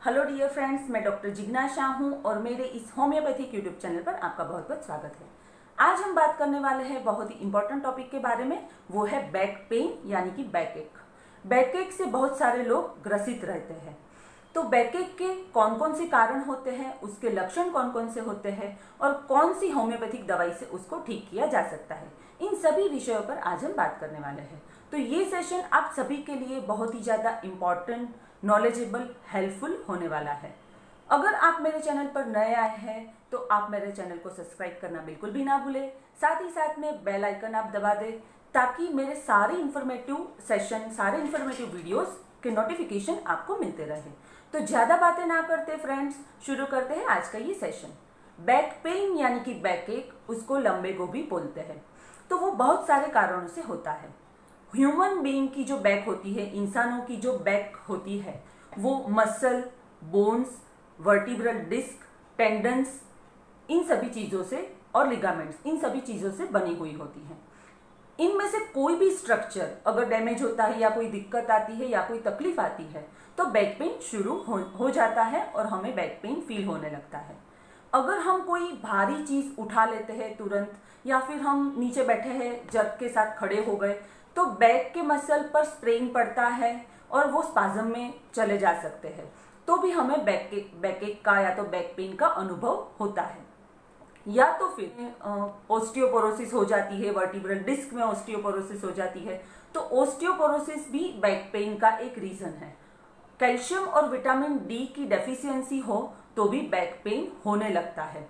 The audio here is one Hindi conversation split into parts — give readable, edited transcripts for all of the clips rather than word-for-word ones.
हेलो डियर फ्रेंड्स, मैं डॉक्टर जिग्ना शाह हूँ और मेरे इस होम्योपैथिक यूट्यूब चैनल पर आपका बहुत बहुत स्वागत है। आज हम बात करने वाले हैं बहुत ही इंपॉर्टेंट टॉपिक के बारे में। वो है बैक पेन यानी कि बैक एक। बैक एक से बहुत सारे लोग ग्रसित रहते हैं। तो बैक एक के कौन कौन से कारण होते हैं, उसके लक्षण कौन कौन से होते हैं और कौन सी होम्योपैथिक दवाई से उसको ठीक किया जा सकता है, इन सभी विषयों पर आज हम बात करने वाले हैं। तो ये सेशन आप सभी के लिए बहुत ही ज़्यादा इम्पॉर्टेंट, नॉलेजेबल, हेल्पफुल होने वाला है। अगर आप मेरे चैनल पर नए आए हैं तो आप मेरे चैनल को सब्सक्राइब करना बिल्कुल भी ना भूलें। साथ ही साथ में बेल आइकन आप दबा दें ताकि मेरे सारे इंफॉर्मेटिव सेशन, सारे इंफॉर्मेटिव वीडियोस के नोटिफिकेशन आपको मिलते रहे। तो ज़्यादा बातें ना करते फ्रेंड्स, शुरू करते हैं आज का ये सेशन। बैक पेन यानी कि बैक एक, उसको लंबे गोभी बोलते हैं। तो वो बहुत सारे कारणों से होता है। ह्यूमन बीइंग की जो बैक होती है, इंसानों की जो बैक होती है, वो muscle, bones, vertebral disc, tendons, इन सभी चीज़ों से और लिगामेंट्स, इन सभी चीज़ों से बनी हुई होती है। इनमें से कोई भी स्ट्रक्चर अगर डैमेज होता है या कोई दिक्कत आती है या कोई तकलीफ आती है तो बैक पेन शुरू हो जाता है और हमें बैक पेन फील होने लगता है। अगर हम कोई भारी चीज़ उठा लेते हैं तुरंत, या फिर हम नीचे बैठे हैं जर्क के साथ खड़े हो गए, तो बैक के मसल पर स्ट्रेन पड़ता है और वो स्पाज्म में चले जा सकते हैं, तो भी हमें बैक एक का या तो बैक पेन का अनुभव होता है। या तो फिर ओस्टियोपोरोसिस हो जाती है, वर्टिब्रल डिस्क में ओस्टियोपोरोसिस हो जाती है, तो ओस्टियोपोरोसिस भी बैक पेन का एक रीजन है। कैल्शियम और विटामिन डी की डेफिशिएंसी हो तो भी बैक पेन होने लगता है।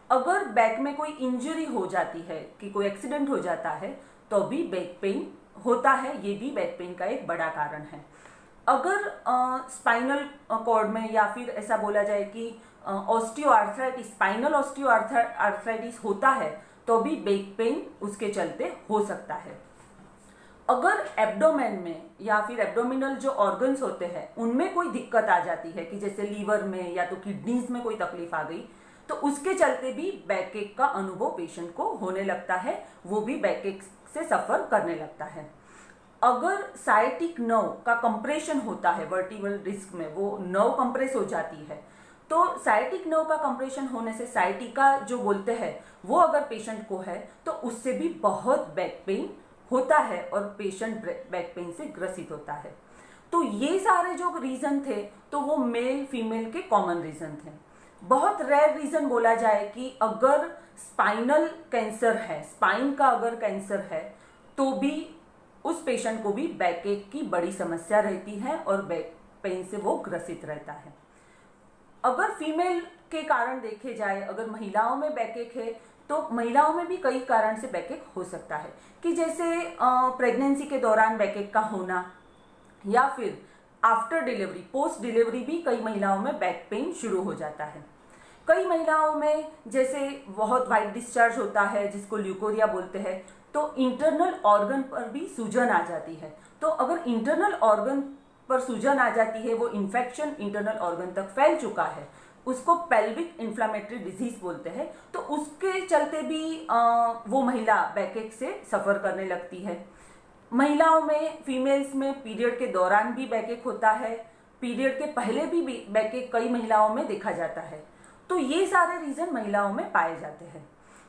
अगर बैक में कोई इंजरी हो जाती है, कि कोई एक्सीडेंट हो जाता है, तो भी बैक पेन होता है। ये भी बैक पेन का एक बड़ा कारण है। अगर स्पाइनल कॉर्ड में, या फिर ऐसा बोला जाए कि ऑस्टियोआर्थराइटिस, स्पाइनल ऑस्टियोआर्थराइटिस होता है, तो भी बैक पेन उसके चलते हो सकता है। अगर एब्डोमेन में या फिर एब्डोमिनल जो ऑर्गन्स होते हैं उनमें कोई दिक्कत आ जाती है, कि जैसे लीवर में या तो किडनीज में कोई तकलीफ आ गई, तो उसके चलते भी बैक एक का अनुभव पेशेंट को होने लगता है, वो भी बैक एक से सफर करने लगता है। अगर साइटिक नर्व का कंप्रेशन होता है वर्टिब्रल डिस्क में, वो नर्व कंप्रेस हो जाती है, तो साइटिक नर्व का कंप्रेशन होने से साइटिका जो बोलते हैं वो अगर पेशेंट को है तो उससे भी बहुत बैक पेन होता है और पेशेंट बैक पेन से ग्रसित होता है। तो ये सारे जो रीजन थे तो वो मेल फीमेल के कॉमन रीजन थे। बहुत रेयर रीजन बोला जाए कि अगर स्पाइनल कैंसर है, स्पाइन का अगर कैंसर है, तो भी उस पेशेंट को भी बैक एक की बड़ी समस्या रहती है और बैक पेन से वो ग्रसित रहता है। अगर फीमेल के कारण देखे जाए, अगर महिलाओं में बैक एक है तो महिलाओं में भी कई कारण से बैक एक हो सकता है, कि जैसे प्रेगनेंसी के दौरान बैक एक का होना, या फिर आफ्टर डिलीवरी, पोस्ट डिलीवरी भी कई महिलाओं में बैक पेन शुरू हो जाता है। कई महिलाओं में जैसे बहुत वाइट डिस्चार्ज होता है, जिसको ल्यूकोरिया बोलते हैं, तो इंटरनल ऑर्गन पर भी सूजन आ जाती है। तो अगर इंटरनल ऑर्गन पर सूजन आ जाती है, वो इन्फेक्शन इंटरनल ऑर्गन तक फैल चुका है, उसको पेल्विक इन्फ्लामेटरी डिजीज बोलते हैं, तो उसके चलते भी वो महिला बैक एक से सफर करने लगती है। महिलाओं में, फीमेल्स में पीरियड के दौरान भी बैक एक होता है, पीरियड के पहले भी बैक एक कई महिलाओं में देखा जाता है। तो ये सारे रीजन महिलाओं में पाए जाते हैं।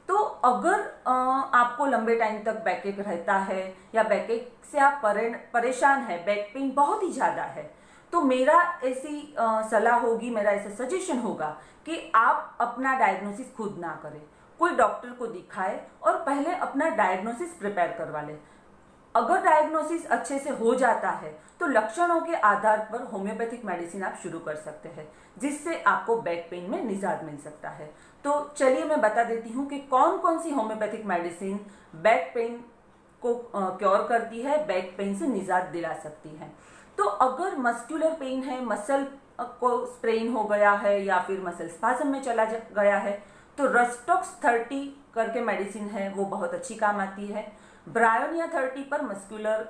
तो अगर आपको लंबे टाइम तक बैक एक रहता है या बैक एक से आप परेशान है, बैक पेन बहुत ही ज़्यादा है, तो मेरा ऐसी सलाह होगी, मेरा ऐसा सजेशन होगा कि आप अपना डायग्नोसिस खुद ना करें, कोई डॉक्टर को दिखाए और पहले अपना डायग्नोसिस प्रिपेयर करवा ले। अगर डायग्नोसिस अच्छे से हो जाता है तो लक्षणों के आधार पर होम्योपैथिक मेडिसिन आप शुरू कर सकते हैं, जिससे आपको बैक पेन में निजात मिल सकता है। तो चलिए मैं बता देती हूँ कि कौन कौन सी होम्योपैथिक मेडिसिन बैक पेन को क्योर करती है, बैक पेन से निजात दिला सकती है। तो अगर मस्कुलर पेन है, मसल को स्ट्रेन हो गया है या फिर मसल स्पाज्म में चला गया है, तो रस्टॉक्स 30 करके मेडिसिन है, वो बहुत अच्छी काम आती है। ब्रायोनिया 30 पर मस्कुलर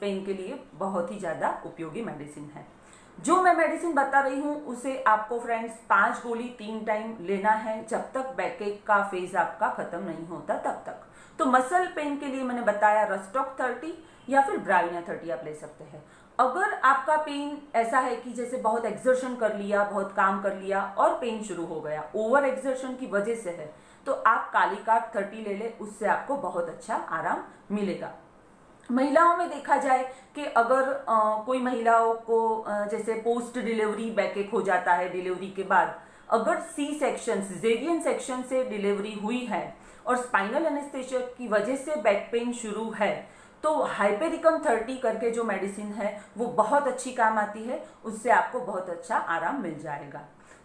पेन के लिए बहुत ही ज़्यादा उपयोगी मेडिसिन है। जो मैं मेडिसिन बता रही हूँ उसे आपको फ्रेंड्स 5 गोली 3 टाइम लेना है, जब तक बैक एक का फेज आपका खत्म नहीं होता तब तक। तो मसल पेन के लिए मैंने बताया रस्टॉक 30 या फिर ब्रायोनिया 30 आप ले सकते हैं। अगर आपका पेन ऐसा है कि जैसे बहुत एक्सर्शन कर लिया, बहुत काम कर लिया और पेन शुरू हो गया, ओवर एक्सर्शन की वजह से है, तो आप कालीकाट 30 ले ले, उससे आपको बहुत अच्छा आराम मिलेगा। महिलाओं में देखा जाए कि अगर कोई महिलाओं को जैसे पोस्ट डिलीवरी बैकएक हो जाता है, डिलीवरी के बाद अगर सी सेक्शन सिजेरियन सेक्शन से डिलीवरी हुई है और स्पाइनल एनेस्थेसिया की वजह से बैक पेन शुरू है, तो हाइपेरिकम 30 करके जो मेडिसिन है वो बहुत अच्छी काम आती है, उससे आपको बहुत अच्छा आराम मिल जाएगा।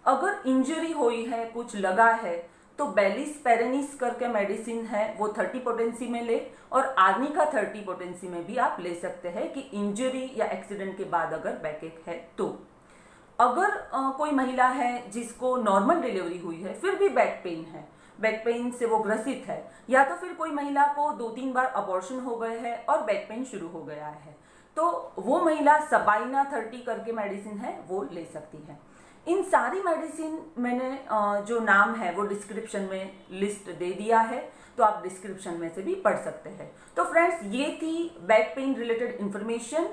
अगर इंजरी हुई है, कुछ लगा है, तो बेलिस पेरेनिस करके मेडिसिन है, वो 30 पोटेंसी में ले, और आर्निका 30 पोटेंसी में भी आप ले सकते हैं कि इंजरी या एक्सीडेंट के बाद अगर बैकएक है तो। अगर कोई महिला है जिसको नॉर्मल डिलीवरी हुई है फिर भी बैक पेन है, बैक पेन से वो ग्रसित है, या तो फिर कोई महिला को 2-3 बार अबॉर्शन हो गए हैं और बैक पेन शुरू हो गया है, तो वो महिला सबाइना 30 करके मेडिसिन है वो ले सकती है। इन सारी मेडिसिन मैंने जो नाम है वो डिस्क्रिप्शन में लिस्ट दे दिया है, तो आप डिस्क्रिप्शन में से भी पढ़ सकते हैं। तो फ्रेंड्स, ये थी बैक पेन रिलेटेड इंफॉर्मेशन,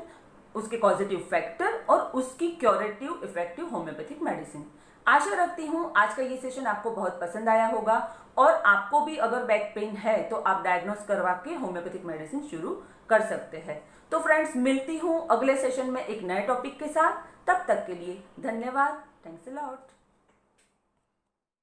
उसके पॉजिटिव फैक्टर और उसकी क्योरेटिव इफेक्टिव होम्योपैथिक मेडिसिन। आशा रखती हूँ आज का ये सेशन आपको बहुत पसंद आया होगा, और आपको भी अगर बैक पेन है तो आप डायग्नोस करवा के होम्योपैथिक मेडिसिन शुरू कर सकते हैं। तो फ्रेंड्स, मिलती हूँ अगले सेशन में एक नए टॉपिक के साथ। तब तक के लिए धन्यवाद। Thanks a lot.